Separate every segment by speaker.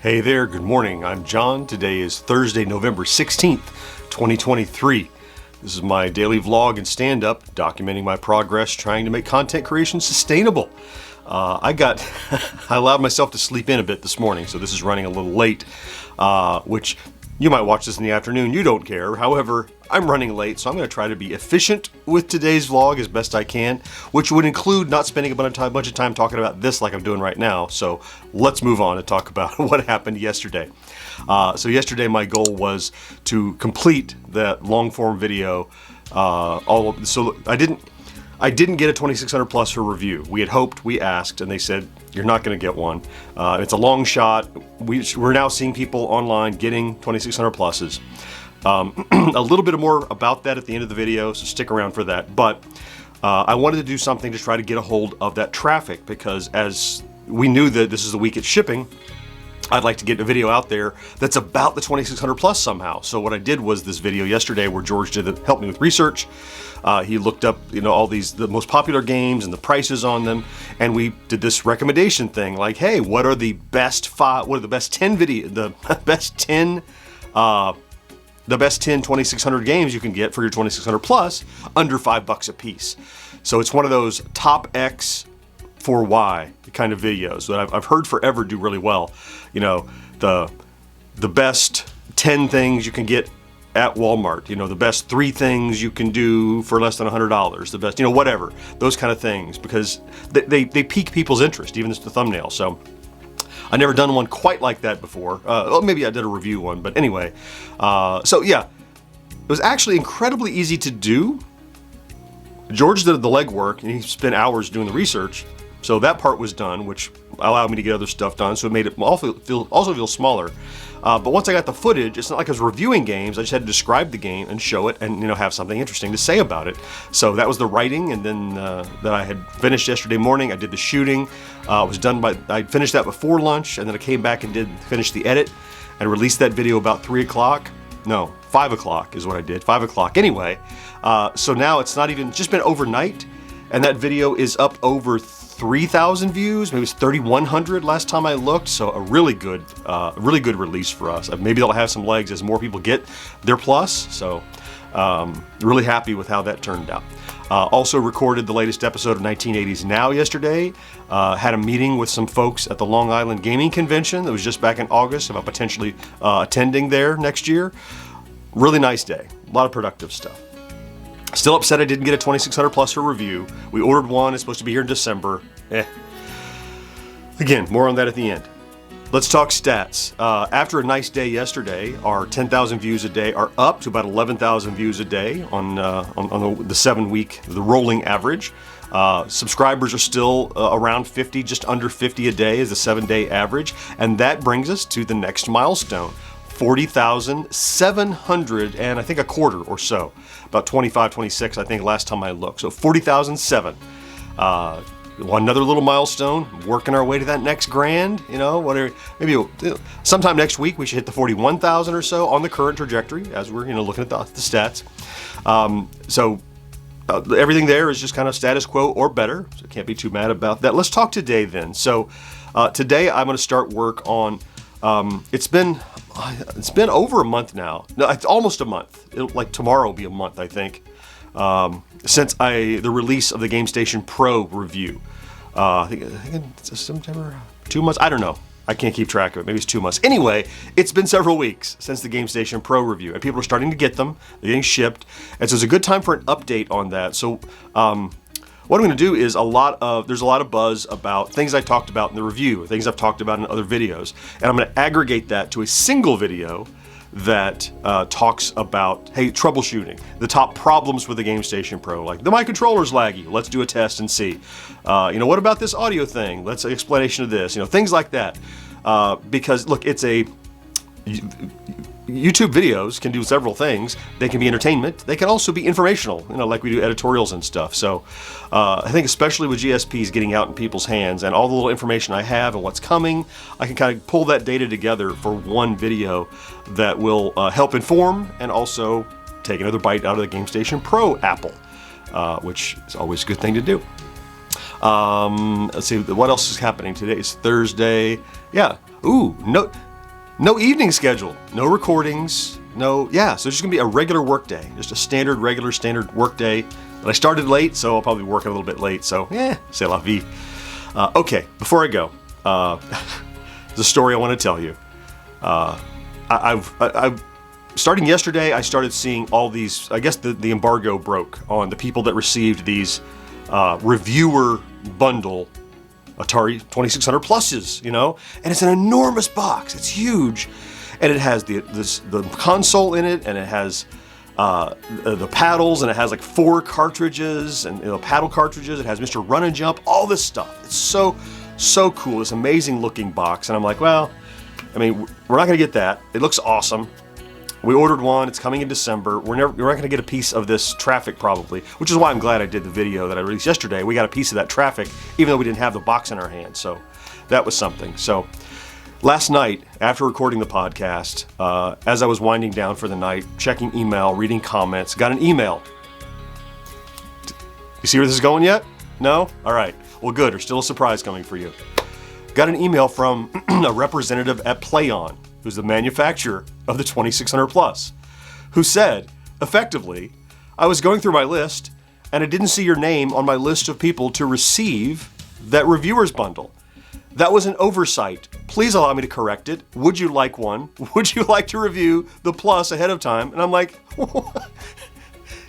Speaker 1: Hey there, good morning. I'm John. Today is Thursday, November 16th, 2023. This is my daily vlog and stand-up documenting my progress trying to make content creation sustainable. I allowed myself to sleep in a bit this morning, so this is running a little late, which you might watch this in the afternoon. You don't care. However, I'm running late, so I'm going to try to be efficient with today's vlog as best I can, which would include not spending a bunch of time talking about this like I'm doing right now. So let's move on and talk about what happened yesterday. So yesterday my goal was to complete that long-form video. So I didn't get a 2600 plus for review. We had hoped, we asked, and they said, you're not going to get one. It's a long shot. We're now seeing people online getting 2600 pluses. A little bit more about that at the end of the video, so stick around for that. But I wanted to do something to try to get a hold of that traffic, because as we knew that this is the week it's shipping, I'd like to get a video out there that's about the 2600 plus somehow. So what I did was this video yesterday where George helped me with research. He looked up, all the most popular games and the prices on them, and we did this recommendation thing like, hey, what are the best 10 2600 games you can get for your 2600 plus under $5 a piece. So it's one of those top X for Y kind of videos that I've heard forever do really well. The best 10 things you can get at Walmart, the best 3 things you can do for less than $100, the best, whatever, those kind of things, because they pique people's interest, even as the thumbnail. So I've never done one quite like that before. Well, maybe I did a review one, but anyway. So yeah, it was actually incredibly easy to do. George did the legwork, and he spent hours doing the research. So that part was done, which allowed me to get other stuff done. So it made it also feel smaller. But once I got the footage, it's not like I was reviewing games. I just had to describe the game and show it, and have something interesting to say about it. So that was the writing, and then that I had finished yesterday morning. I did the shooting. I finished that before lunch, and then I came back and finished the edit, and released that video about 3 o'clock. No, 5 o'clock is what I did. 5 o'clock. Anyway, so now it's not even just been overnight, and that video is up over 3,000 views. Maybe it was 3,100 last time I looked. So a really good release for us. Maybe they'll have some legs as more people get their plus. So really happy with how that turned out. Also recorded the latest episode of 1980s Now yesterday. Had a meeting with some folks at the Long Island Gaming Convention that was just back in August about potentially attending there next year. Really nice day. A lot of productive stuff. Still upset I didn't get a 2600 plus for review. We ordered one. It's supposed to be here in December. Again, more on that at the end. Let's talk stats. After a nice day yesterday, our 10,000 views a day are up to about 11,000 views a day on the 7-week, the rolling average. Subscribers are still around 50, just under 50 a day is the 7-day average. And that brings us to the next milestone. 40,700 and I think a quarter or so, about 25, 26 I think last time I looked. So 40,007. Another little milestone, working our way to that next grand. Maybe sometime next week we should hit the 41,000 or so on the current trajectory as we're looking at the stats. Everything there is just kind of status quo or better, so can't be too mad about that. Let's talk today then. So today I'm going to start work on it's been over a month now. No, it's almost a month. Tomorrow will be a month, I think, since the release of the GameStation Pro review. I think it's September, 2 months. I don't know. I can't keep track of it. Maybe it's 2 months. Anyway, it's been several weeks since the GameStation Pro review, and people are starting to get them. They're getting shipped, and so it's a good time for an update on that. So, what I'm going to do is there's a lot of buzz about things I talked about in the review, things I've talked about in other videos, and I'm going to aggregate that to a single video that talks about, hey, troubleshooting, the top problems with the GameStation Pro, like my controller's laggy, let's do a test and see. What about this audio thing? Let's an explanation of this. Things like that. Because look, it's YouTube videos can do several things. They can be entertainment. They can also be informational, like we do editorials and stuff. So I think especially with GSPs getting out in people's hands and all the little information I have and what's coming, I can kind of pull that data together for one video that will help inform and also take another bite out of the GameStation Pro apple, which is always a good thing to do. Let's see, what else is happening today? It's Thursday. Yeah. Ooh, no. No evening schedule, no recordings, so it's just gonna be a regular work day, just a standard work day. But I started late, so I'll probably work a little bit late, so c'est la vie. Okay, before I go, there's a story I want to tell you. I've starting yesterday, I started seeing all these, I guess the embargo broke on the people that received these reviewer bundle Atari 2600 pluses, and it's an enormous box. It's huge, and it has the console in it, and it has the paddles, and it has like 4 cartridges and paddle cartridges. It has Mr. Run and Jump, all this stuff. It's so cool. This amazing looking box, and I'm like, well, I mean, we're not gonna get that. It looks awesome. We ordered one. It's coming in December. We're not going to get a piece of this traffic probably, which is why I'm glad I did the video that I released yesterday. We got a piece of that traffic, even though we didn't have the box in our hand. So that was something. So last night, after recording the podcast, as I was winding down for the night, checking email, reading comments, got an email. You see where this is going yet? No? All right. Well, good. There's still a surprise coming for you. Got an email from a representative at PlayOn, who's the manufacturer of the 2600 Plus, who said, effectively, I was going through my list and I didn't see your name on my list of people to receive that reviewer's bundle. That was an oversight. Please allow me to correct it. Would you like one? Would you like to review the Plus ahead of time? And I'm like,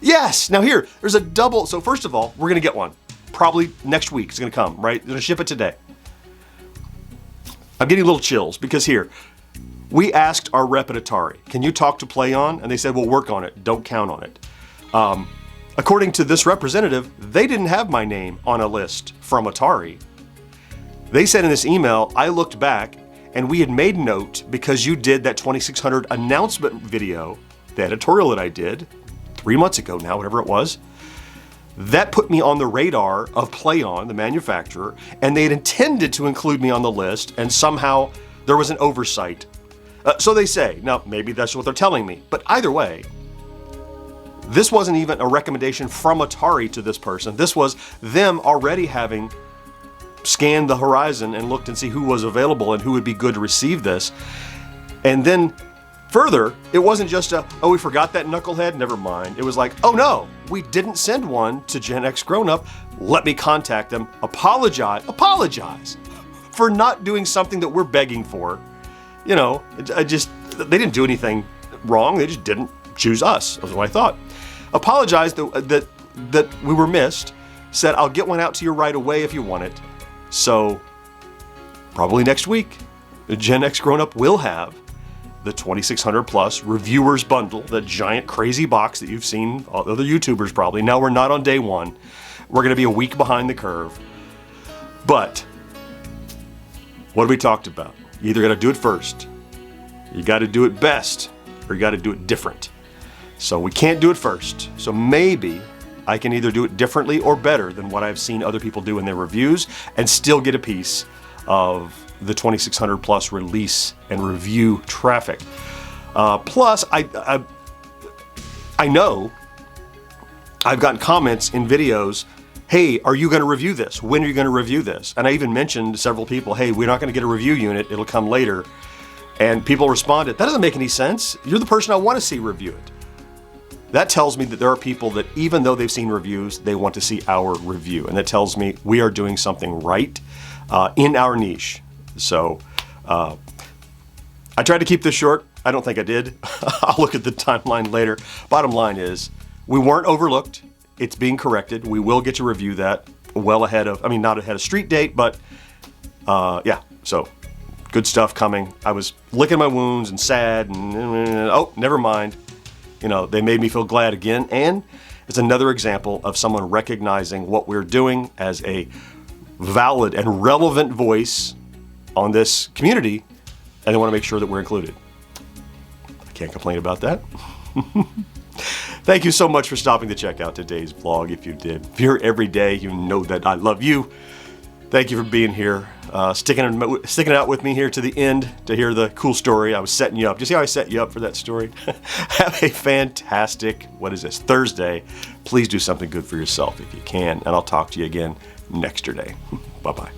Speaker 1: yes. Now here, there's a double. So first of all, we're going to get one. Probably next week it's going to come, right? They're going to ship it today. I'm getting a little chills because here, we asked our rep at Atari, can you talk to PlayOn? And they said, we'll work on it. Don't count on it. According to this representative, they didn't have my name on a list from Atari. They said in this email, I looked back and we had made note because you did that 2600 announcement video, the editorial that I did 3 months ago now, whatever it was. That put me on the radar of PlayOn, the manufacturer, and they had intended to include me on the list, and somehow there was an oversight. So they say. Now, maybe that's what they're telling me. But either way, this wasn't even a recommendation from Atari to this person. This was them already having scanned the horizon and looked and see who was available and who would be good to receive this. And then further, it wasn't just we forgot that knucklehead, never mind. It was like, oh no, we didn't send one to GenXGrownUp. Let me contact them, apologize for not doing something that we're begging for. They didn't do anything wrong. They just didn't choose us, was what I thought. Apologized that we were missed. Said, I'll get one out to you right away if you want it. So, probably next week, GenXGrownUp will have the 2600 Plus Reviewers Bundle, that giant crazy box that you've seen other YouTubers probably. Now we're not on day one. We're going to be a week behind the curve. But, what have we talked about? You either got to do it first, you got to do it best, or you got to do it different. So we can't do it first. So maybe I can either do it differently or better than what I've seen other people do in their reviews and still get a piece of the 2600 Plus release and review traffic. Plus, I know I've gotten comments in videos, hey, are you going to review this? When are you going to review this? And I even mentioned to several people, hey, we're not going to get a review unit. It'll come later. And people responded, that doesn't make any sense. You're the person I want to see review it. That tells me that there are people that even though they've seen reviews, they want to see our review. And that tells me we are doing something right in our niche. So I tried to keep this short. I don't think I did. I'll look at the timeline later. Bottom line is, we weren't overlooked. It's being corrected. We will get to review that well ahead of, not ahead of street date, but so good stuff coming. I was licking my wounds and sad and, oh, never mind. They made me feel glad again. And it's another example of someone recognizing what we're doing as a valid and relevant voice on this community, and they want to make sure that we're included. I can't complain about that. Thank you so much for stopping to check out today's vlog. If you did, if you're here every day, you know that I love you. Thank you for being here, sticking it out with me here to the end to hear the cool story. I was setting you up. Do you see how I set you up for that story? Have a fantastic, Thursday. Please do something good for yourself if you can, and I'll talk to you again next day. Bye-bye.